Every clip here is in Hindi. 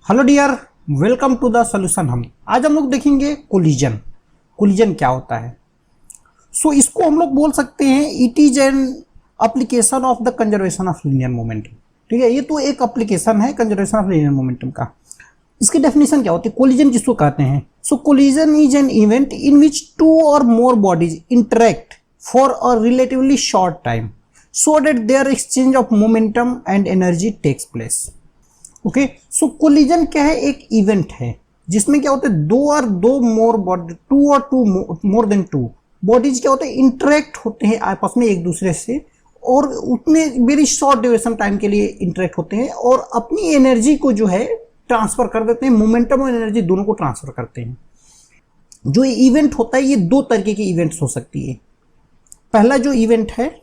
Hello dear, welcome to the solution. आज हम लोग देखेंगे कोलिजन। कोलिजन क्या होता है? इसको हम लोग बोल सकते हैं it is an application of the conservation of linear momentum. ठीक है, ये तो एक एप्लीकेशन है कंजर्वेशन ऑफ लीनियर मोमेंटम का। इसकी डेफिनेशन क्या होती है? कोलिजन किसको कहते हैं? Collision is an event in which two or more bodies interact for a relatively short time so that their exchange of momentum and energy takes place। Okay, collision क्या है? एक इवेंट है जिसमें क्या होता है दो और दो मोर बॉडी, टू और two more than two bodies क्या होते हैं इंटरेक्ट होते हैं आपस में एक दूसरे से, और उतने वेरी शॉर्ट ड्यूरेशन टाइम के लिए इंटरेक्ट होते हैं और अपनी एनर्जी को जो है ट्रांसफर कर देते हैं। मोमेंटम और एनर्जी दोनों को ट्रांसफर करते हैं। जो ये इवेंट होता है ये दो तरीके के इवेंट्स हो सकती है। पहला जो इवेंट है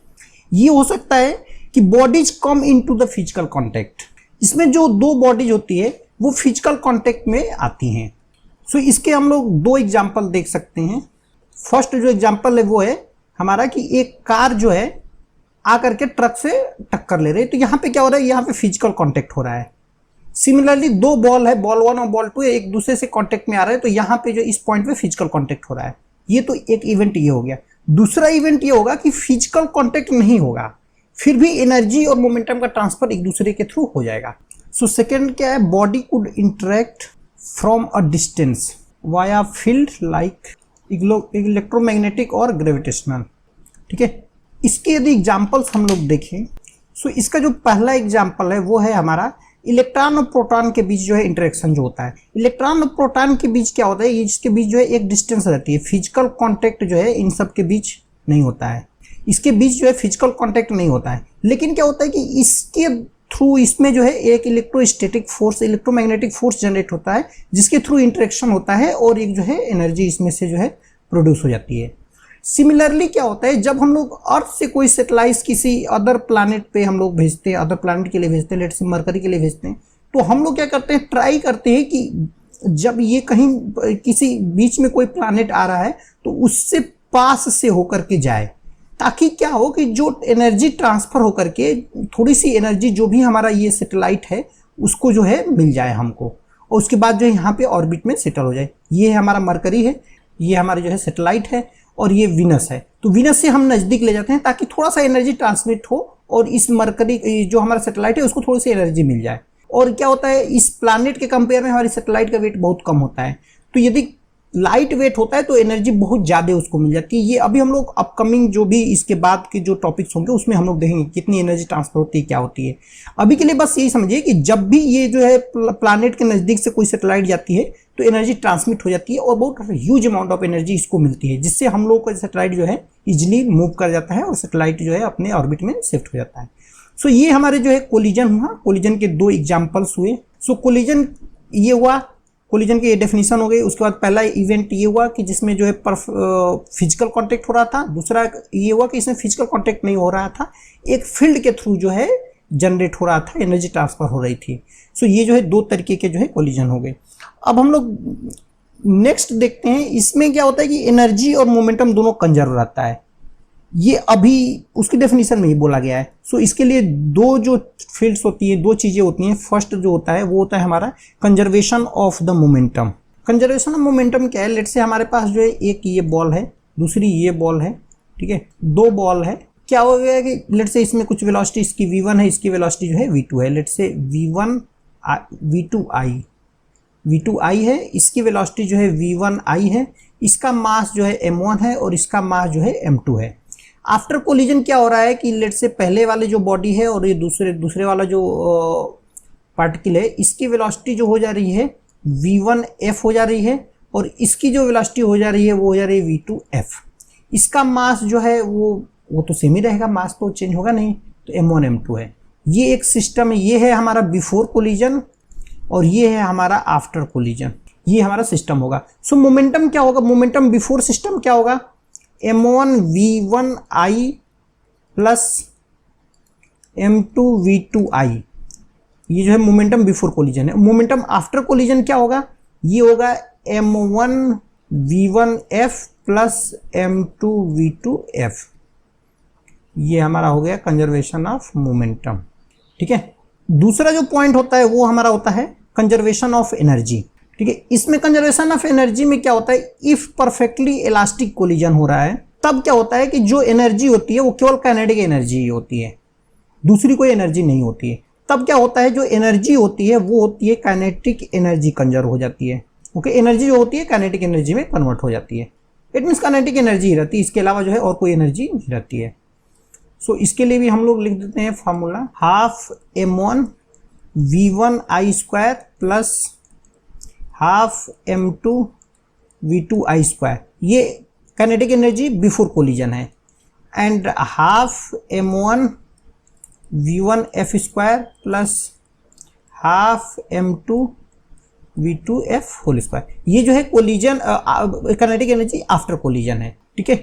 ये हो सकता है कि bodies come into the physical contact. इसमें जो दो बॉडीज होती है वो फिजिकल कांटेक्ट में आती हैं। इसके हम लोग दो एग्जांपल देख सकते हैं। फर्स्ट जो एग्जांपल है वो है हमारा कि एक कार जो है आकर के ट्रक से टक्कर ले रही है, तो यहाँ पे क्या हो रहा है? यहाँ पे फिजिकल कांटेक्ट हो रहा है। सिमिलरली दो बॉल है, बॉल 1 और बॉल 2 एक दूसरे से कांटेक्ट में आ रहे हैं, तो यहाँ पे जो इस पॉइंट पे फिजिकल कांटेक्ट हो रहा है। ये तो एक इवेंट ये हो गया। दूसरा इवेंट ये होगा कि फिजिकल कांटेक्ट नहीं होगा, फिर भी एनर्जी और मोमेंटम का ट्रांसफर एक दूसरे के थ्रू हो जाएगा। सेकंड क्या है? Body could interact from a distance via field like electromagnetic और ग्रेविटेशनल। ठीक है, इसके यदि एग्जांपल्स हम लोग देखें इसका जो पहला एग्जांपल है वो है हमारा इलेक्ट्रॉन और प्रोटॉन के बीच जो है इंटरेक्शन जो होता है। इलेक्ट्रॉन और प्रोटॉन के बीच क्या होता है? ये इसके बीच जो है एक डिस्टेंस रहती है। फिजिकल कांटेक्ट जो है इन सब के बीच नहीं होता है, इसके बीच जो है फिजिकल कांटेक्ट नहीं होता है। लेकिन क्या होता है कि इसके थ्रू इसमें जो है एक electrostatic force, electromagnetic force generate होता है जिसके थ्रू इंटरेक्शन होता है और एक जो है एनर्जी इसमें से जो है प्रोड्यूस हो जाती है। सिमिलरली क्या होता है जब हम लोग अर्थ से कोई सैटेलाइट किसी अदर प्लैनेट पे हम लोग भेजते हैं, अदर प्लैनेट के लिए भेजते हैं, लेट्स से मरकरी के लिए भेजते हैं, तो हम लोग क्या करते हैं? ट्राई करते हैं कि जब ये कहीं किसी बीच में कोई प्लैनेट आ रहा है तो उससे पास से होकर के जाए, ताकि क्या हो कि जो एनर्जी ट्रांसफर होकर के थोड़ी सी एनर्जी जो भी हमारा ये सैटेलाइट है उसको जो है मिल जाए हमको, और उसके बाद जो है यहाँ पे ऑर्बिट में सेटल हो जाए। ये हमारा मरकरी है, ये हमारा जो है सैटेलाइट है, और ये वीनस है। तो वीनस से हम नज़दीक ले जाते हैं ताकि थोड़ा सा एनर्जी ट्रांसमिट हो और इस मरकरी जो हमारा सैटेलाइट है उसको थोड़ी सी एनर्जी मिल जाए। और क्या होता है इस प्लैनेट के कंपेयर में हमारी सैटेलाइट का वेट बहुत कम होता है, तो यदि लाइट वेट होता है तो एनर्जी बहुत ज़्यादा उसको मिल जाती है। ये अभी हम लोग अपकमिंग जो भी इसके बाद के जो टॉपिक्स होंगे उसमें हम लोग देखेंगे कितनी एनर्जी ट्रांसफर होती है, क्या होती है। अभी के लिए बस यही समझिए कि जब भी ये जो है प्लैनेट के नज़दीक से कोई सैटेलाइट जाती है तो एनर्जी ट्रांसमिट हो जाती है और बहुत ह्यूज अमाउंट ऑफ एनर्जी इसको मिलती है, जिससे हम लोग का सैटेलाइट जो है इजिली मूव कर जाता है और सैटेलाइट जो है अपने ऑर्बिट में शिफ्ट हो जाता है। ये हमारे जो है कोलिजन हुआ। कोलिजन के दो एग्जाम्पल्स हुए। कोलिजन ये हुआ, कोलिजन की ये डेफिनेशन हो गई। उसके बाद पहला इवेंट ये हुआ कि जिसमें जो है फिजिकल कांटेक्ट हो रहा था। दूसरा ये हुआ कि इसमें फिजिकल कांटेक्ट नहीं हो रहा था, एक फील्ड के थ्रू जो है जनरेट हो रहा था, एनर्जी ट्रांसफर हो रही थी। ये जो है दो तरीके के जो है कोलिजन हो गए। अब हम लोग नेक्स्ट देखते हैं इसमें क्या होता है कि एनर्जी और मोमेंटम दोनों कंजर्व रहता है। ये अभी उसकी डेफिनेशन में ही बोला गया है। इसके लिए दो जो फील्ड्स होती है, दो चीज़ें होती हैं। फर्स्ट जो होता है वो होता है हमारा conservation of the momentum. Conservation of momentum क्या है? लेट से हमारे पास जो है एक ये बॉल है, दूसरी ये बॉल है। ठीक है, दो बॉल है। क्या हो गया कि लेट से इसमें कुछ वेलोसिटी इसकी v1 है, इसकी वेलोसिटी जो है v2 है। लेट से v2i है, इसकी वेलोसिटी जो है v1i है, इसका मास जो है m1 है और इसका मास जो है m2 है। आफ्टर कोलिजन क्या हो रहा है कि लेट से पहले वाले जो बॉडी है और ये दूसरे वाला जो पार्टिकल है, इसकी वेलोसिटी जो हो जा रही है v1f हो जा रही है, और इसकी जो वेलोसिटी हो जा रही है वो हो जा रही है v2f। इसका मास जो है वो तो सेम ही रहेगा, मास तो चेंज होगा नहीं, तो m1 m2 है। ये एक सिस्टम है। ये है हमारा बिफोर कोलिजन और ये है हमारा आफ्टर कोलिजन। ये हमारा सिस्टम होगा। मोमेंटम क्या होगा? मोमेंटम बिफोर सिस्टम क्या होगा? m1 v1i plus m2 v2i। ये जो है मोमेंटम बिफोर कोलिजन है। मोमेंटम आफ्टर कोलिजन क्या होगा? ये होगा m1 v1f plus m2 v2f। ये हमारा हो गया कंजर्वेशन ऑफ मोमेंटम। ठीक है, दूसरा जो पॉइंट होता है वो हमारा होता है कंजर्वेशन ऑफ एनर्जी। ठीक है, इसमें कंजर्वेशन ऑफ एनर्जी में क्या होता है, इफ परफेक्टली इलास्टिक कोलिजन हो रहा है तब क्या होता है कि जो एनर्जी होती है वो केवल काइनेटिक एनर्जी ही होती है, दूसरी कोई एनर्जी नहीं होती है। तब क्या होता है, जो एनर्जी होती है वो होती है काइनेटिक एनर्जी कंजर्व हो जाती है। ओके, एनर्जी जो होती है काइनेटिक एनर्जी में कन्वर्ट हो जाती है। इट मीन्स काइनेटिक एनर्जी ही रहती है, इसके अलावा जो है और कोई एनर्जी नहीं रहती है। सो इसके लिए भी हम लोग लिख देते हैं formula, half m1 v1i² plus half m2 v2i²। ये काइनेटिक एनर्जी बिफोर कोलिजन है। And half m1 v1f² plus half m2 v2f whole square, ये जो है collision kinetic energy after collision है। ठीक है,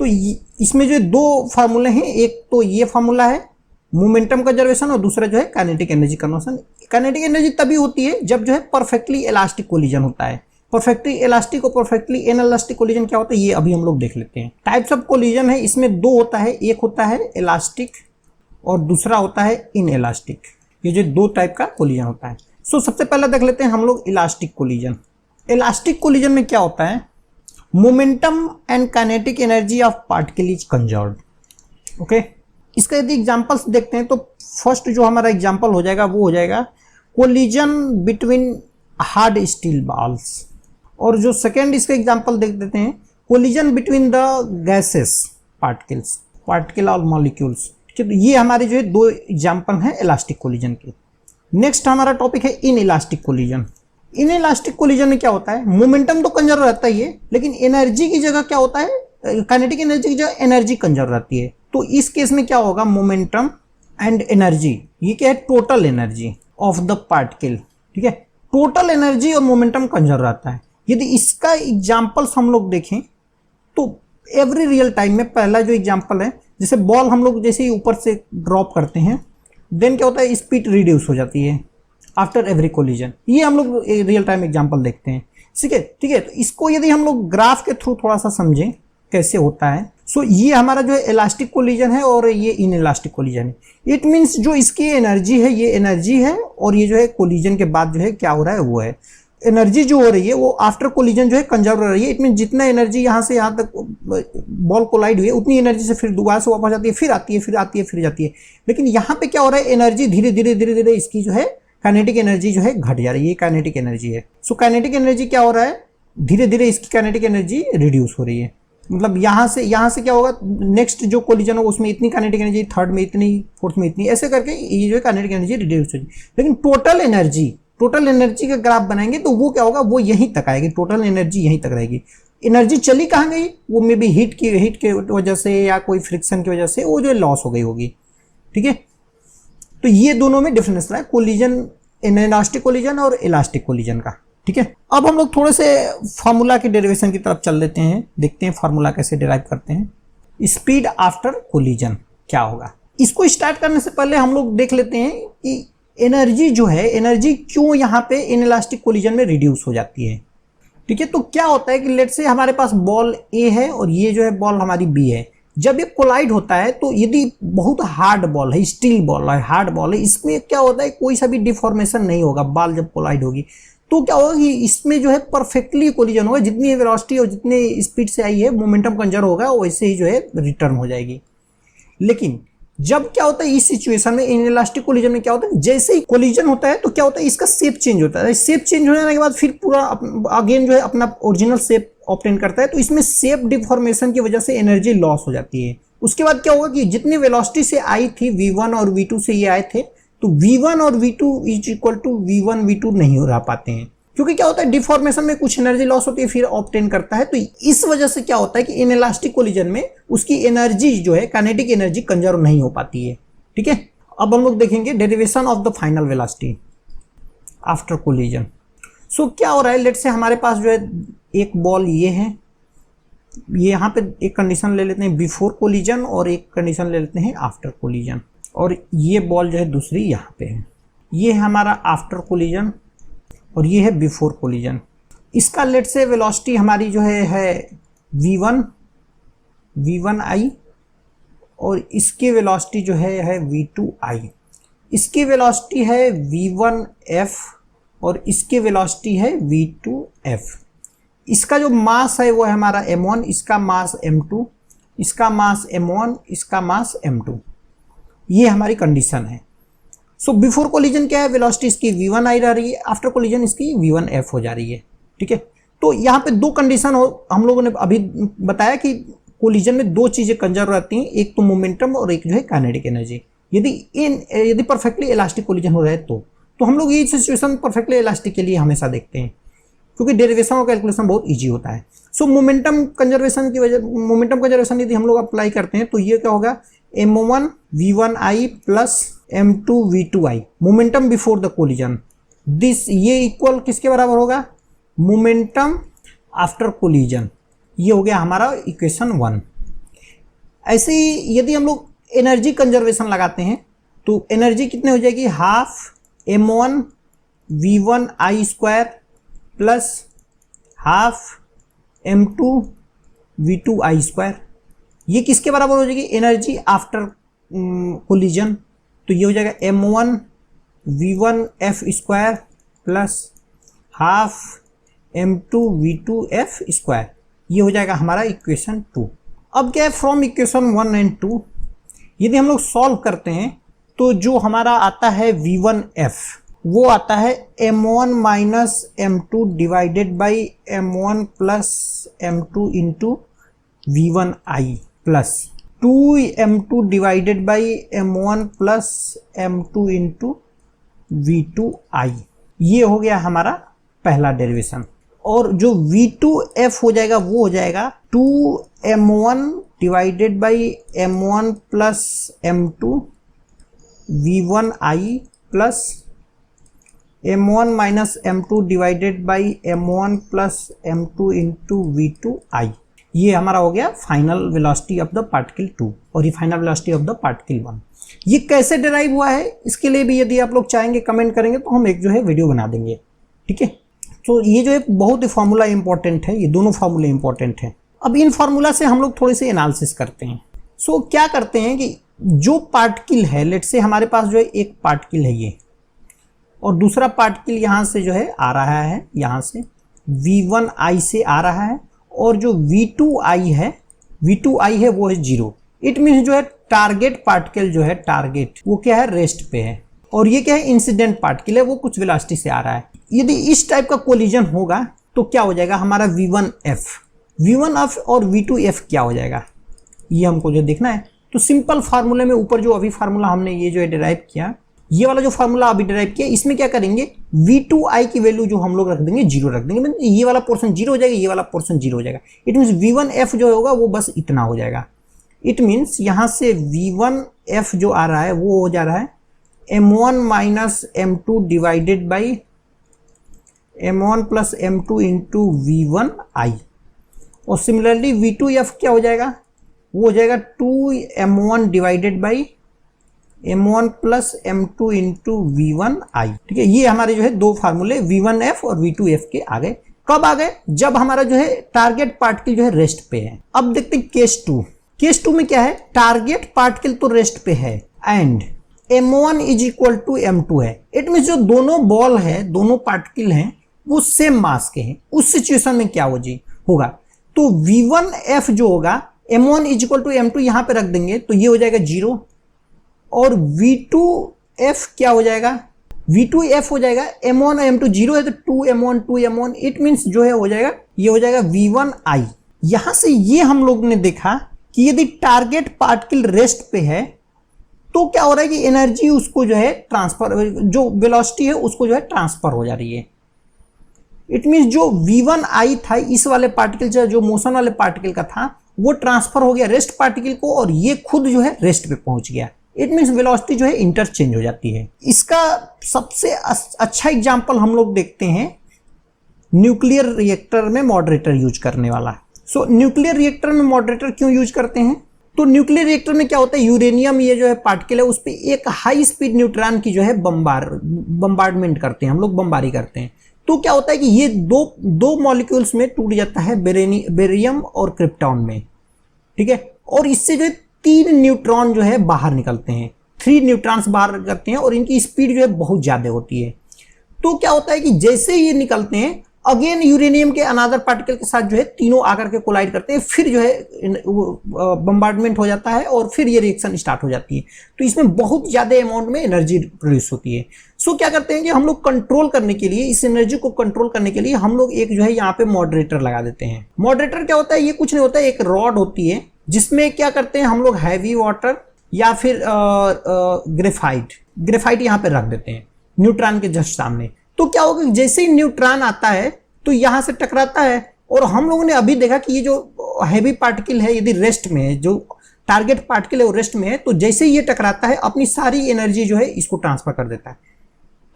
तो इसमें जो दो फार्मूले हैं, एक तो ये फार्मूला है मोमेंटम कंजर्वेशन और दूसरा जो है kinetic energy conversion. Kinetic energy तभी होती है जब जो है परफेक्टली इलास्टिक कोलिजन होता है। परफेक्टली इलास्टिक और परफेक्टली इनइलास्टिक कोलिजन क्या होता है ये अभी हम लोग देख लेते हैं। टाइप्स ऑफ कोलिजन है, इसमें दो होता है, एक होता है इलास्टिक और दूसरा होता है इनइलास्टिक। ये जो दो टाइप का कोलिजन होता है। सो सबसे पहले देख लेते हैं हम लोग इलास्टिक कोलिजन। इलास्टिक कोलिजन में क्या होता है, momentum and kinetic energy of particle is conserved. Okay, इसका यदि एग्जांपल्स देखते हैं तो फर्स्ट जो हमारा एग्जांपल हो जाएगा वो हो जाएगा collision between hard steel balls, और जो सेकेंड इसका एग्जांपल देख देते हैं collision between the gases particles, particle और मॉलिक्यूल्स। ठीक है, तो ये हमारे जो है दो एग्जांपल हैं इलास्टिक कोलिजन के। नेक्स्ट हमारा टॉपिक है in elastic collision. In elastic collision में क्या होता है, मोमेंटम तो कंजर्व रहता ही है, लेकिन एनर्जी की जगह क्या होता है, काइनेटिक एनर्जी की जगह एनर्जी कंजर्व रहती है। तो इस केस में क्या होगा, मोमेंटम एंड एनर्जी, ये क्या है, total energy of the particle. ठीक है, टोटल एनर्जी और मोमेंटम कंजर्व रहता है। यदि इसका एग्जाम्पल्स हम लोग देखें तो एवरी रियल टाइम में पहला जो एग्जाम्पल है, जैसे बॉल हम लोग जैसे ही ऊपर से ड्रॉप करते हैं देन क्या होता है, स्पीड रिड्यूस हो जाती है आफ्टर एवरी कोलिजन। ये हम लोग रियल टाइम एग्जांपल देखते हैं। ठीक है, ठीक है, तो इसको यदि हम लोग ग्राफ के थ्रू थोड़ा सा समझें कैसे होता है। सो ये हमारा जो है इलास्टिक कोलिजन है और ये इन इलास्टिक कोलिजन है। इट मीन्स जो इसकी एनर्जी है ये एनर्जी है, और ये जो है कोलिजन के बाद जो है क्या हो रहा है वो है एनर्जी जो हो रही है वो आफ्टर कोलिजन जो है कंजर्व रह रही है। इट मीन जितना एनर्जी यहाँ से यहाँ तक बॉल कोलाइड हुई है उतनी एनर्जी से फिर दोबारा से वापस आती है, फिर आती है, फिर आती है, फिर जाती है। लेकिन यहाँ पे क्या हो रहा है, एनर्जी धीरे धीरे धीरे धीरे इसकी जो है काइनेटिक एनर्जी जो है घट जा रही है। ये काइनेटिक एनर्जी है। सो काइनेटिक एनर्जी क्या हो रहा है, धीरे धीरे इसकी काइनेटिक एनर्जी रिड्यूस हो रही है। मतलब यहाँ से क्या होगा, नेक्स्ट जो कोलिजन होगा उसमें इतनी काइनेटिक एनर्जी, थर्ड में इतनी, फोर्थ में इतनी, ऐसे करके ये जो है काइनेटिक एनर्जी रिड्यूस होगी। लेकिन टोटल एनर्जी का ग्राफ बनाएंगे तो वो क्या होगा, वो यहीं तक आएगी, टोटल एनर्जी यहीं तक रहेगी। एनर्जी चली कहाँ गई, वो मे बी हीट के वजह से या कोई फ्रिक्शन की वजह से वो जो लॉस हो गई होगी। ठीक है, तो ये दोनों में डिफरेंस रहा है कोलिजन, इनइलास्टिक कोलिजन और इलास्टिक कोलिजन का। ठीक है, अब हम लोग थोड़े से फार्मूला के डेरिवेशन की तरफ चल लेते हैं, देखते हैं फार्मूला कैसे डिराइव करते हैं। स्पीड आफ्टर कोलिजन क्या होगा, इसको स्टार्ट करने से पहले हम लोग देख लेते हैं कि एनर्जी जो है, एनर्जी क्यों यहाँ पे इनइलास्टिक कोलिजन में रिड्यूस हो जाती है। ठीक है, तो क्या होता है कि लेट से हमारे पास बॉल ए है और ये जो है बॉल हमारी बी है। जब ये कोलाइड होता है तो यदि बहुत हार्ड बॉल है, स्टील बॉल है, हार्ड बॉल है, इसमें क्या होता है कोई सा भी डिफॉर्मेशन नहीं होगा। बॉल जब कोलाइड होगी तो क्या होगा कि इसमें जो है परफेक्टली कोलिजन होगा, जितनी वेलोसिटी और जितने स्पीड से आई है मोमेंटम कंजर्व होगा वैसे ही जो है रिटर्न हो जाएगी। लेकिन जब क्या होता है इस सिचुएशन में, इनइलास्टिक कोलिजन में क्या होता है, जैसे ही कोलिजन होता है तो क्या होता है इसका शेप चेंज होता है। शेप चेंज होने के बाद फिर पूरा अगेन जो है अपना ओरिजिनल शेप ऑब्टेन करता है। तो इसमें शेप डिफॉर्मेशन की वजह से एनर्जी लॉस हो जाती है। उसके बाद क्या होगा कि जितनी वेलोसिटी से आई थी v1 और v2 से ये आए थे, तो v1 और v2 is equal to v1 v2 नहीं हो रह पाते हैं, क्योंकि क्या होता है डिफॉर्मेशन में कुछ एनर्जी लॉस होती है फिर ऑब्टेन करता है। तो इस वजह से क्या होता है कि इनइलास्टिक कोलिजन में उसकी एनर्जी जो है काइनेटिक एनर्जी कंजर्व नहीं हो पाती है। ठीक है, अब हम लोग देखेंगे derivation of the final velocity after collision. So क्या हो रहा है, लेट से हमारे पास जो है एक बॉल ये है, ये यहाँ पे एक कंडीशन ले लेते हैं बिफोर कोलिजन और एक कंडीशन ले लेते हैं आफ्टर कोलिजन, और ये बॉल जो है दूसरी यहाँ पे है। ये है हमारा आफ्टर कोलिजन और ये है बिफोर कोलिजन। इसका लेट से वेलोसिटी हमारी जो है v1i और इसकी वेलोसिटी जो है v2i। इसकी वेलोसिटी है v1f और इसके वेलोसिटी है v2f। इसका जो मास है वो है हमारा m1, इसका मास m2, इसका मास m1, इसका मास m2। ये हमारी कंडीशन है। सो बिफोर कोलिजन क्या है, वेलोसिटी इसकी v1i रह रही है, आफ्टर कोलिजन इसकी v1f हो जा रही है। ठीक है, तो यहाँ पे दो कंडीशन हम लोगों ने अभी बताया कि कोलिजन में दो चीजें कंजर्व रहती हैं, एक तो मोमेंटम और एक जो है काइनेटिक एनर्जी। यदि परफेक्टली इलास्टिक कोलिजन हो रहा है तो हम लोग ये सिचुएशन परफेक्टली इलास्टिक के लिए हमेशा देखते हैं, क्योंकि डेरिवेशन और कैलकुलेशन बहुत इजी होता है। सो मोमेंटम कंजर्वेशन यदि हम लोग अप्लाई करते हैं तो ये क्या होगा, m1 v1i plus m2 v2i, momentum before the collision. ये इक्वल किसके बराबर होगा, मोमेंटम आफ्टर कोलिजन। ये हो गया हमारा इक्वेशन 1। ऐसे ही यदि हम लोग एनर्जी कंजर्वेशन लगाते हैं तो एनर्जी कितने हो जाएगी, half m1 v1i square plus half m2 v2i square. ये किसके बराबर हो जाएगी, एनर्जी आफ्टर कोलिजन। तो ये हो जाएगा m1 v1f square plus half m2 v2f square. ये हो जाएगा हमारा इक्वेशन 2। अब क्या है, फ्रॉम इक्वेशन 1 एंड 2 यदि हम लोग सॉल्व करते हैं तो जो हमारा आता है v1f वो आता है m1 minus m2 divided by m1 plus m2 into v1i plus 2m2 divided by m1 plus m2 into v2i। ये हो गया हमारा पहला डेरिवेशन। और जो v2f हो जाएगा वो हो जाएगा 2m1 divided by m1 plus m2 v1i plus m1 minus m2 divided by m1 plus m2 into v2i। ये हमारा हो गया final velocity of the particle 2 और ये final velocity of the particle 1। ये कैसे डिराइव हुआ है इसके लिए भी यदि आप लोग चाहेंगे कमेंट करेंगे तो हम एक जो है वीडियो बना देंगे। ठीक है, तो ये जो है बहुत ही फार्मूला इंपॉर्टेंट है, ये दोनों फार्मूले इंपॉर्टेंट हैं। अब इन फार्मूला से हम लोग थोड़ी सी एनालिसिस करते हैं। सो क्या करते हैं कि जो पार्टिकल है, लेट से हमारे पास जो है एक पार्टिकल है ये, और दूसरा पार्टिकल यहाँ से जो है आ रहा है, यहाँ से v1i से आ रहा है, और जो v2i है वो है 0। इट मीन्स जो है टारगेट पार्टिकल जो है, टारगेट वो क्या है, रेस्ट पे है, और ये क्या है, इंसिडेंट पार्टिकल है, वो कुछ वेलोसिटी से आ रहा है। यदि इस टाइप का कोलिजन होगा तो क्या हो जाएगा हमारा v1f और v2f क्या हो जाएगा, ये हमको जो देखना है। तो सिंपल फार्मूले में ऊपर जो अभी फार्मूला हमने ये जो है डिराइव किया, ये वाला जो फार्मूला अभी डिराइव किया, इसमें क्या करेंगे, v2i की वैल्यू जो हम लोग रख देंगे 0 रख देंगे, मतलब ये वाला पोर्शन 0 हो जाएगा, ये वाला पोर्शन 0 हो जाएगा। इट मीन्स v1f जो होगा वो बस इतना हो जाएगा। इट मीन्स यहाँ से v1f जो आ रहा है वो हो जा रहा है m1 minus m2 divided by m1 plus m2 into v1i। और सिमिलरली v2f क्या हो जाएगा, वो हो जाएगा 2m1 divided by m1 plus m2 into v1i। ठीक है, ये हमारे जो है दो फार्मूले v1f और v2f के आ गए। कब आ गए, जब हमारा जो है टारगेट पार्टिकल जो है रेस्ट पे है। अब देखते हैं केस 2। केस 2 में क्या है, टारगेट पार्टिकल तो रेस्ट पे है and m1 is equal to m2 है। इट मीन्स जो दोनों बॉल है, दोनों पार्टिकल हैं, वो सेम मास के हैं। उस सिचुएशन में क्या होगा, तो v1f जो होगा m1 is equal to m2 यहाँ पे रख देंगे तो ये हो जाएगा 0, और v2f क्या हो जाएगा, v2f हो जाएगा m1 और m2 0 है तो 2m1 इट मीन्स जो है हो जाएगा, ये हो जाएगा v1i। यहां से ये हम लोग ने देखा कि यदि टारगेट पार्टिकल रेस्ट पे है तो क्या हो रहा है कि एनर्जी उसको जो है ट्रांसफर, जो वेलोसिटी है उसको जो है ट्रांसफर हो जा रही है। इट मीन्स जो v1i था इस वाले पार्टिकल से, जो मोशन वाले पार्टिकल का था, वो ट्रांसफर हो गया रेस्ट पार्टिकल को, और ये खुद जो है रेस्ट पे पहुंच गया। इट मीन्स वेलोसिटी जो है इंटरचेंज हो जाती है। इसका सबसे अच्छा एग्जांपल हम लोग देखते हैं न्यूक्लियर रिएक्टर में मॉडरेटर यूज करने वाला। सो न्यूक्लियर रिएक्टर में मॉडरेटर क्यों यूज करते हैं, तो न्यूक्लियर रिएक्टर में क्या होता है, यूरेनियम ये जो है पार्टिकल है उस पर एक हाई स्पीड न्यूट्रॉन की जो है बम्बार्डमेंट करते हैं, हम लोग बमबारी करते हैं। तो क्या होता है कि ये दो मॉलिक्यूल्स में टूट जाता है, बेरियम और क्रिप्टॉन में। ठीक है, और इससे जो है 3 न्यूट्रॉन जो है बाहर निकलते हैं, 3 न्यूट्रॉन्स बाहर करते हैं, और इनकी स्पीड जो है बहुत ज़्यादा होती है। तो क्या होता है कि जैसे ये निकलते हैं अगेन यूरेनियम के अनादर पार्टिकल के साथ जो है तीनों आकर के कोलाइड करते हैं, फिर जो है बम्बार्डमेंट हो जाता है और फिर ये रिएक्शन स्टार्ट हो जाती है। तो इसमें बहुत ज्यादा अमाउंट में एनर्जी प्रोड्यूस होती है। सो क्या करते हैं कि हम लोग कंट्रोल करने के लिए, इस एनर्जी को कंट्रोल करने के लिए हम लोग एक जो है यहाँ पे मॉडरेटर लगा देते हैं। मॉडरेटर क्या होता है, ये कुछ नहीं होता है, एक रॉड होती है जिसमें क्या करते हैं हम लोग हैवी वाटर या फिर ग्रेफाइट यहाँ पे रख देते हैं न्यूट्रॉन के जस्ट सामने। तो क्या होगा, जैसे ही न्यूट्रॉन आता है तो यहां से टकराता है, और हम लोगों ने अभी देखा कि ये जो हैवी पार्टिकल है यदि रेस्ट में है, जो टारगेट पार्टिकल है वो रेस्ट में है, तो जैसे ही ये टकराता है अपनी सारी एनर्जी जो है इसको ट्रांसफर कर देता है।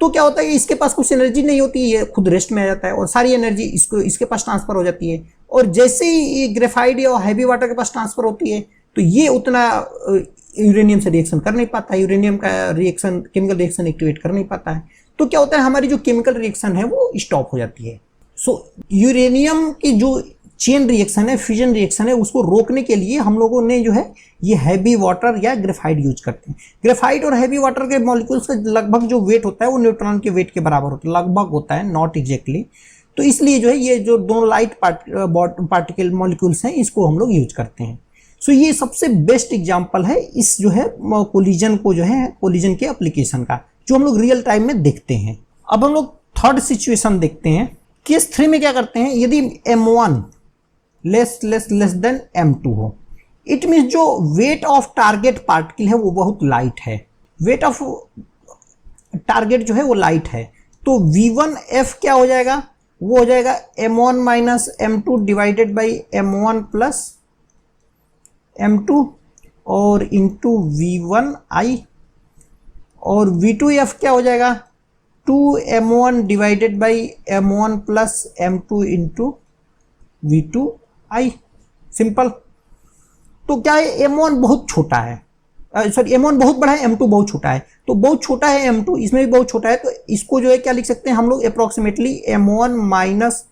तो क्या होता है, इसके पास कुछ एनर्जी नहीं होती, ये खुद रेस्ट में आ जाता है और सारी एनर्जी इसके पास ट्रांसफर हो जाती है। और जैसे ही ये ग्रेफाइट या हैवी वाटर के पास ट्रांसफर होती है तो ये उतना यूरेनियम से रिएक्शन कर नहीं पाता है, यूरेनियम का रिएक्शन, केमिकल रिएक्शन एक्टिवेट कर नहीं पाता है। तो क्या होता है, हमारी जो केमिकल रिएक्शन है वो स्टॉप हो जाती है। सो यूरेनियम की जो चेन रिएक्शन है, फ्यूजन रिएक्शन है, उसको रोकने के लिए हम लोगों ने जो है ये हैवी वाटर या ग्रेफाइट यूज करते हैं। ग्रेफाइट और हैवी वाटर के मॉलिक्यूल्स का लगभग जो वेट होता है वो न्यूट्रॉन के वेट के बराबर होता है, लगभग होता है, नॉट एग्जैक्टली। तो इसलिए जो है ये जो दोनों लाइट पार्टिकल मॉलिक्यूल्स हैं इसको हम लोग यूज करते हैं। सो ये सबसे बेस्ट एग्जाम्पल है इस जो है कोलिजन को, जो है कोलिजन के एप्लीकेशन का, जो हम लोग रियल टाइम में देखते हैं। अब हम लोग थर्ड सिचुएशन देखते हैं। केस 3 में क्या करते हैं, यदि M1 लेस देन M2 हो, इट मीन जो वेट ऑफ टारगेट पार्टिकल है वो बहुत लाइट है, वेट ऑफ टारगेट जो है वो लाइट है। तो V1F क्या हो जाएगा, वो हो जाएगा M1 minus M2 divided by M1 plus M2 और इंटू V1I, और V2F क्या हो जाएगा 2M1 divided by M1 plus M2 into V2I। Simple. तो क्या है, M1 बहुत छोटा है, सॉरी M1 बहुत बड़ा है, M2 बहुत छोटा है। तो बहुत छोटा है M2, इसमें भी बहुत छोटा है, तो इसको जो है क्या लिख सकते हैं हम लोग, अप्रोक्सीमेटली M1 माइनस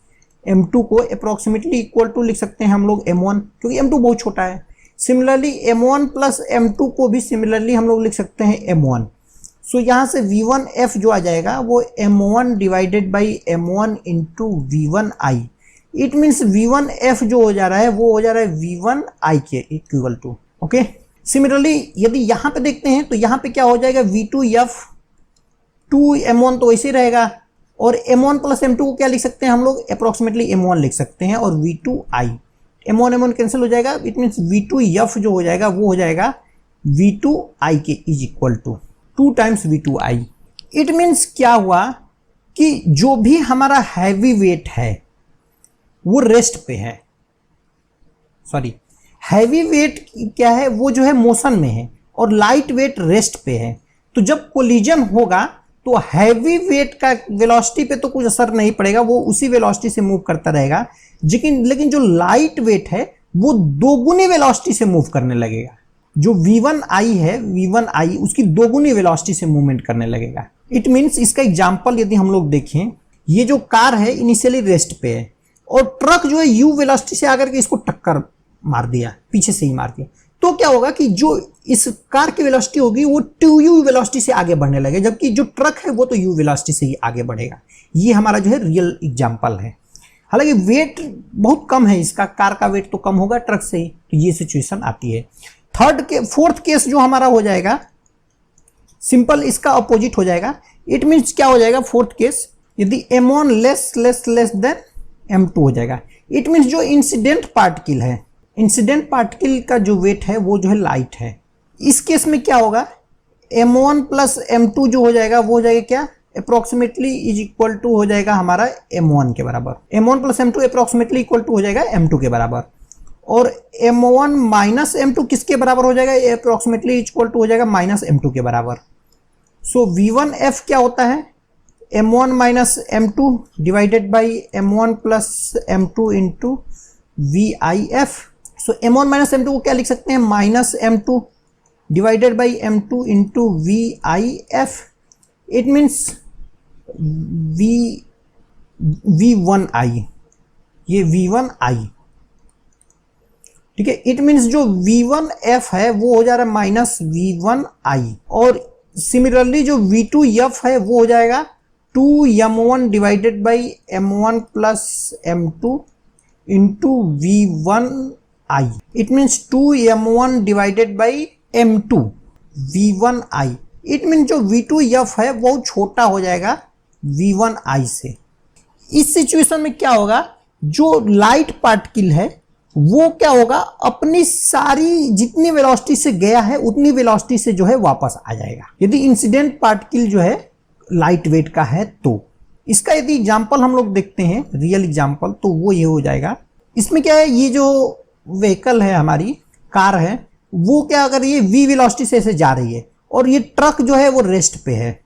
M2 को अप्रोक्सीमेटली इक्वल टू लिख सकते हैं हम लोग M1, क्योंकि M2 बहुत छोटा है। सिमिलरली M1 प्लस M2 को भी सिमिलरली हम लोग लिख सकते हैं M1। सो यहाँ से V1F जो आ जाएगा वो M1 divided by M1 into V1I। It means V1F जो हो जा रहा है वो हो जा रहा है V1I के इक्वल टू। ओके, सिमिलरली यदि यहाँ पे देखते हैं तो यहाँ पे क्या हो जाएगा V2F, 2M1 तो वैसे ही रहेगा, और M1 प्लस M2 को क्या लिख सकते हैं हम लोग, अप्रोक्सीमेटली M1 लिख सकते हैं, और V2I, M1 कैंसिल हो जाएगा। इट मीन्स V2F जो हो जाएगा वो हो जाएगा V2I के is equal to 2 times V2I। It means क्या हुआ कि जो भी हमारा हैवी वेट है वो रेस्ट पे है, सॉरी हैवी वेट क्या है वो जो है मोशन में है, और लाइट वेट रेस्ट पे है। तो जब कोलिजन होगा तो हैवी वेट का वेलोसिटी पे तो कुछ असर नहीं पड़ेगा, वो उसी वेलोसिटी से मूव करता रहेगा, लेकिन जो लाइट वेट है वो दोगुनी वेलोसिटी से मूव करने लगेगा। जो V1I है, V1I उसकी दोगुनी वेलोसिटी से मूवमेंट करने लगेगा। इट मीन्स इसका एग्जांपल यदि हम लोग देखें, ये जो कार है इनिशियली रेस्ट पे है और ट्रक जो है U वेलोसिटी से आकर के इसको टक्कर मार दिया, पीछे से ही मार दिया, तो क्या होगा कि जो इस कार की वेलोसिटी होगी वो 2U वेलोसिटी से आगे बढ़ने लगे, जबकि जो ट्रक है वो तो U वेलोसिटी से ही आगे बढ़ेगा। ये हमारा जो है रियल एग्जांपल है। हालांकि वेट बहुत कम है इसका, कार का वेट तो कम होगा ट्रक से ही, तो ये सिचुएशन आती है। फोर्थ केस जो हमारा हो जाएगा सिंपल, इसका अपोजिट हो जाएगा। इट मीन्स क्या हो जाएगा फोर्थ केस, यदि M1 लेस देन M2 हो जाएगा। इट मीन्स जो इंसिडेंट पार्टिकल है, इंसिडेंट पार्टिकल का जो वेट है वो जो है लाइट है। इस केस में क्या होगा, M1 प्लस M2 जो हो जाएगा वो हो जाएगा क्या, अप्रोक्सीमेटली इज इक्वल टू हो जाएगा हमारा M1 के बराबर। M1 plus M2 approximately equal to हो जाएगा M2 के बराबर, और M1 माइनस M2 किसके बराबर हो जाएगा, अप्रोक्सीमेटली इक्वल टू हो जाएगा माइनस M2 के बराबर। सो V1F क्या होता है, M1 minus M2 divided by M1 plus M2 into VIF। So M1 minus M2 को क्या लिख सकते हैं, minus M2 divided by M2 into VIF। It means V1I, ये V1I, ठीक है। इट मीन्स जो V1F है वो हो जा रहा है माइनस V1I, और सिमिलरली जो V2F है वो हो जाएगा 2m1 divided by m1 plus m2 into v1i। It means 2m1 divided by m2 v1i। It means जो v2f है वो छोटा हो जाएगा v1i से। इस सिचुएशन में क्या होगा, जो लाइट पार्टिकल है वो क्या होगा, अपनी सारी जितनी वेलोसिटी से गया है उतनी वेलोसिटी से जो है वापस आ जाएगा। यदि इंसिडेंट पार्टिकल जो है लाइट वेट का है तो इसका यदि एग्जांपल हम लोग देखते हैं, रियल एग्जांपल, तो वो ये हो जाएगा। इसमें क्या है, ये जो व्हीकल है हमारी कार है वो क्या, अगर ये v वेलोसिटी से ऐसे जा रही है और ये ट्रक जो है वो रेस्ट पे है,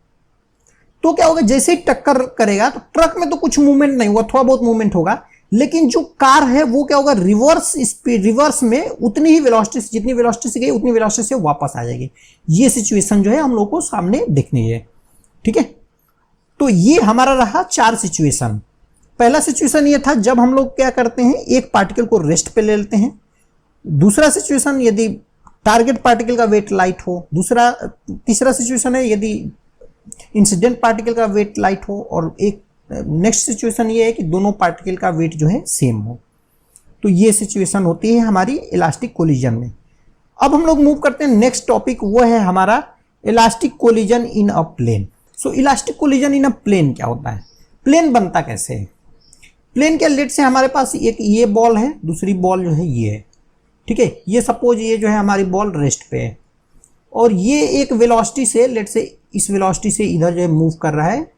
तो क्या होगा, जैसे ही टक्कर करेगा तो ट्रक में तो कुछ मूवमेंट नहीं होगा, थोड़ा बहुत मूवमेंट होगा, लेकिन जो कार है वो क्या होगा, रिवर्स स्पीड, रिवर्स में उतनी ही वेलोसिटी से, जितनी वेलोसिटी से गई उतनी वेलोसिटी से वापस आ जाएगी। ये सिचुएशन जो है हम लोग को सामने देखनी है। ठीक है, तो ये हमारा रहा 4 सिचुएशन। पहला सिचुएशन ये था जब हम लोग क्या करते हैं, एक पार्टिकल को रेस्ट पे ले लेते हैं। दूसरा सिचुएशन यदि टारगेट पार्टिकल का वेट लाइट हो। तीसरा सिचुएशन है यदि इंसिडेंट पार्टिकल का वेट लाइट हो, और एक नेक्स्ट सिचुएशन ये है कि दोनों पार्टिकल का वेट जो है सेम हो। तो ये सिचुएशन होती है हमारी इलास्टिक कोलिजन में। अब हम लोग मूव करते हैं नेक्स्ट टॉपिक, वो है हमारा elastic collision in a plane. So elastic collision in a plane क्या होता है, प्लेन बनता कैसे है। प्लेन के लेट से हमारे पास एक ये बॉल है, दूसरी बॉल जो है ये है। ठीक है, ये सपोज ये जो है हमारी बॉल रेस्ट पे है और ये एक वेलोसिटी से, लेट से इस वेलोसिटी से इधर जो है मूव कर रहा है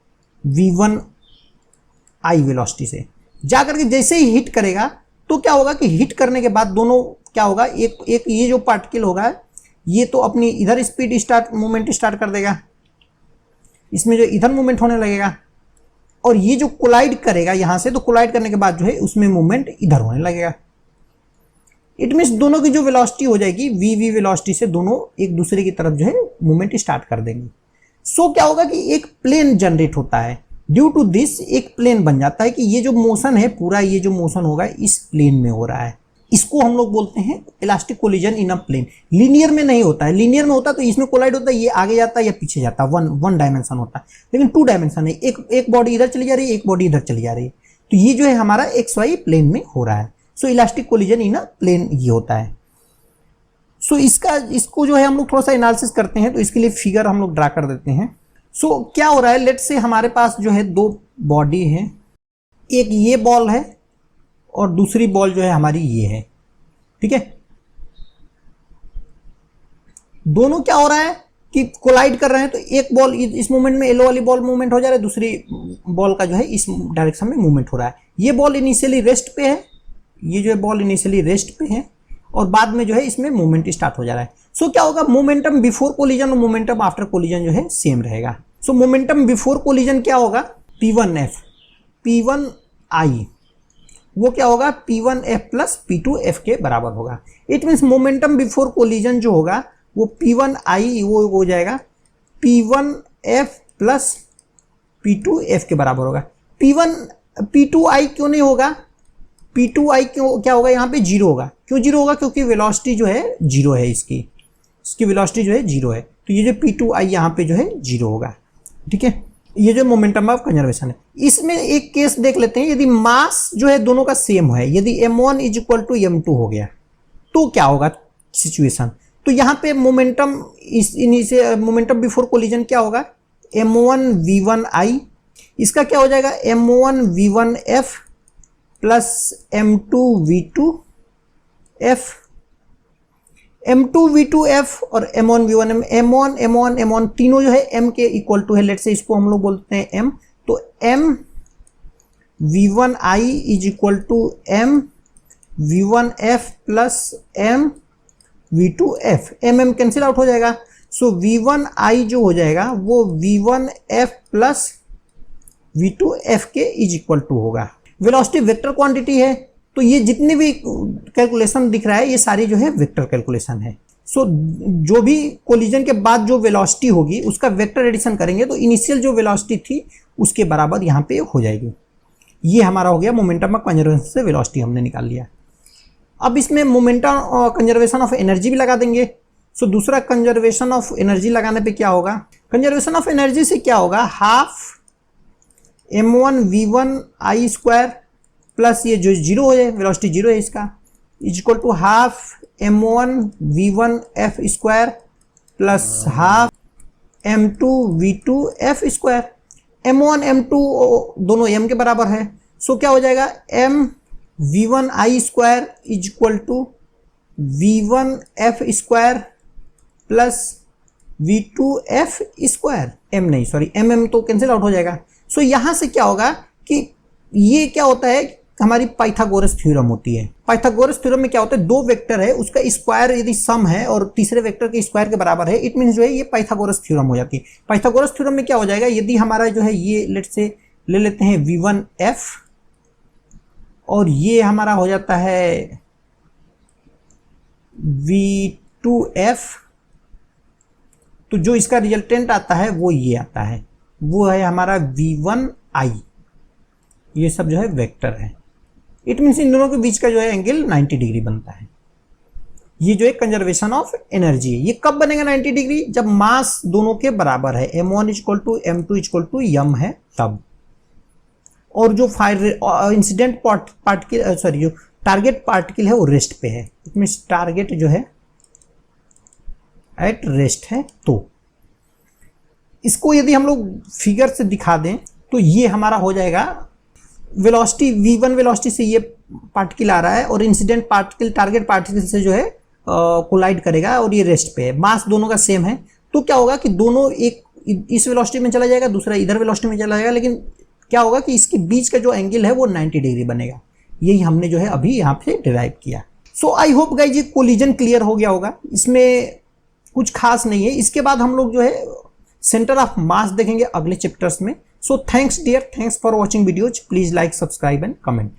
v1i वेलोसिटी से, जाकर के जैसे ही हिट करेगा तो क्या होगा कि हिट करने के बाद दोनों क्या होगा, एक ये जो पार्टिकल होगा ये तो अपनी इधर स्पीड मूवमेंट स्टार्ट कर देगा, इसमें जो इधर मूवमेंट होने लगेगा, और ये जो कोलाइड करेगा यहां से, तो कोलाइड करने के बाद जो है उसमें मूवमेंट इधर होने लगेगा। इट मीन्स दोनों की जो वेलोसिटी हो जाएगी v वेलोसिटी से, दोनों एक दूसरे की तरफ जो है मूवमेंट स्टार्ट कर देंगे। सो क्या होगा कि एक प्लेन जनरेट होता है। ड्यू टू दिस एक प्लेन बन जाता है कि ये जो मोशन है पूरा, ये जो मोशन होगा इस प्लेन में हो रहा है। इसको हम लोग बोलते हैं elastic collision in a plane. Linear में नहीं होता है, लीनियर में होता है तो इसमें कोलाइड होता है, ये आगे जाता है या पीछे जाता है, वन डायमेंशन होता है। लेकिन 2 डायमेंशन है, एक बॉडी इधर चली जा रही है, एक बॉडी इधर चली जा रही है। तो ये जो है हमारा XY प्लेन में हो रहा है। So elastic collision in a plane ये होता है। सो इसको जो है हम लोग थोड़ा सा एनालिसिस करते हैं, तो इसके लिए फिगर हम लोग ड्रा कर देते हैं। सो क्या हो रहा है, लेट से हमारे पास जो है 2 बॉडी है, एक ये बॉल है और दूसरी बॉल जो है हमारी ये है। ठीक है, दोनों क्या हो रहा है कि कोलाइड कर रहे हैं, तो एक बॉल इस मूवमेंट में, येलो वाली बॉल मूवमेंट हो जा रहा है, दूसरी बॉल का जो है इस डायरेक्शन में मूवमेंट हो रहा है। ये बॉल इनिशियली रेस्ट पे है, ये जो है बॉल इनिशियली रेस्ट पे है और बाद में जो है इसमें मूवमेंट स्टार्ट हो जा रहा है। सो क्या होगा, मोमेंटम बिफोर कोलिजन और मोमेंटम आफ्टर कोलिजन जो है सेम रहेगा। सो मोमेंटम बिफोर कोलिजन क्या होगा, P1F, P1I वो क्या होगा, P1F प्लस P2F के बराबर होगा। It means momentum before collision जो होगा वो P1I वो हो जाएगा P1F प्लस P2F के बराबर होगा। P2I क्यों नहीं होगा, P2I क्यों, क्या होगा यहाँ पे 0 होगा। क्यों 0 होगा, क्योंकि वेलोसिटी जो है 0 है, इसकी वेलोसिटी जो है 0 है, तो ये जो P2I यहाँ पे जो है 0 होगा। ठीक है, ये जो मोमेंटम ऑफ कंजर्वेशन है। इसमें एक केस देख लेते हैं, यदि मास जो है दोनों का सेम है, यदि m1 is equal to m2 हो गया तो क्या होगा सिचुएशन। तो यहाँ पे मोमेंटम मोमेंटम बिफोर कोलिजन क्या होगा, m1 v1i, इसका क्या हो जाएगा m1 v1f plus m2 v2f, m2 v2f और m1 v1m, m1 तीनों जो है m के इक्वल टू है। लेट से इसको हम लोग बोलते हैं m, तो m v1i is equal to m v1f plus m v2f, m cancel out हो जाएगा। सो v1i जो हो जाएगा वो v1f प्लस v2f के इज इक्वल टू होगा। वेलोसिटी वेक्टर क्वांटिटी है, तो ये जितने भी कैलकुलेशन दिख रहा है ये सारी जो है वेक्टर कैलकुलेशन है। सो जो भी कोलिजन के बाद जो वेलोसिटी होगी उसका वेक्टर एडिशन करेंगे तो इनिशियल जो वेलोसिटी थी उसके बराबर यहाँ पे हो जाएगी। ये हमारा हो गया मोमेंटम ऑफ कंजर्वेशन से वेलोसिटी हमने निकाल लिया। अब इसमें मोमेंटम कंजर्वेशन ऑफ एनर्जी भी लगा देंगे। सो दूसरा कंजर्वेशन ऑफ एनर्जी लगाने पे क्या होगा, कंजर्वेशन ऑफ एनर्जी से क्या होगा, हाफ m1v1i² प्लस ये जो जीरो है, वेलोसिटी जीरो है इसका, is equal to half m1v1f² plus half m2v2f²। m1 m2 दोनों m के बराबर है, सो क्या हो जाएगा mv1i² is equal to v1f² plus v2f²। m नहीं, सॉरी mm तो कैंसिल आउट हो जाएगा। सो यहां से क्या होगा कि ये क्या होता है, हमारी पाइथागोरस थ्योरम होती है। पाइथागोरस थ्योरम में क्या होता है, दो वेक्टर है उसका स्क्वायर यदि सम है और तीसरे वेक्टर के स्क्वायर के बराबर है, इट मींस जो है ये पाइथागोरस थ्योरम हो जाती है। पाइथागोरस थ्योरम में क्या हो जाएगा, यदि हमारा जो है ये लेट्स से ले लेते हैं v1f और ये हमारा हो जाता है v2f, तो जो इसका रिजल्टेंट आता है वो ये आता है, वो है हमारा v1i। ये सब जो है वेक्टर है, इट मीन्स इन दोनों के बीच का जो है एंगल 90 डिग्री बनता है। ये जो है कंजर्वेशन ऑफ एनर्जी है। ये कब बनेगा 90 डिग्री, जब मास दोनों के बराबर है, m1 equal to m2 equal to m है तब। और जो इंसिडेंट पार्टिकल सॉरी जो टारगेट पार्टिकल है वो रेस्ट पे है, इट मीन्स टारगेट जो है एट रेस्ट है। तो इसको यदि हम लोग फिगर से दिखा दें तो ये हमारा हो जाएगा वेलोसिटी v1 वेलोसिटी से ये पार्टिकल आ रहा है और इंसिडेंट पार्टिकल टारगेट पार्टिकल से जो है कोलाइड करेगा और ये रेस्ट पे है, मास दोनों का सेम है। तो क्या होगा कि दोनों एक इस वेलोसिटी में चला जाएगा, दूसरा इधर वेलोसिटी में चला जाएगा, लेकिन क्या होगा कि इसके बीच का जो एंगल है वो 90 डिग्री बनेगा। यही हमने जो है अभी यहाँ पे डिराइव किया। सो आई होप गाइस ये कोलिजन क्लियर हो गया होगा, इसमें कुछ खास नहीं है। इसके बाद हम लोग जो है सेंटर ऑफ मास देखेंगे अगले चैप्टर्स में। So thanks dear, thanks for watching videos, please like, subscribe and comment.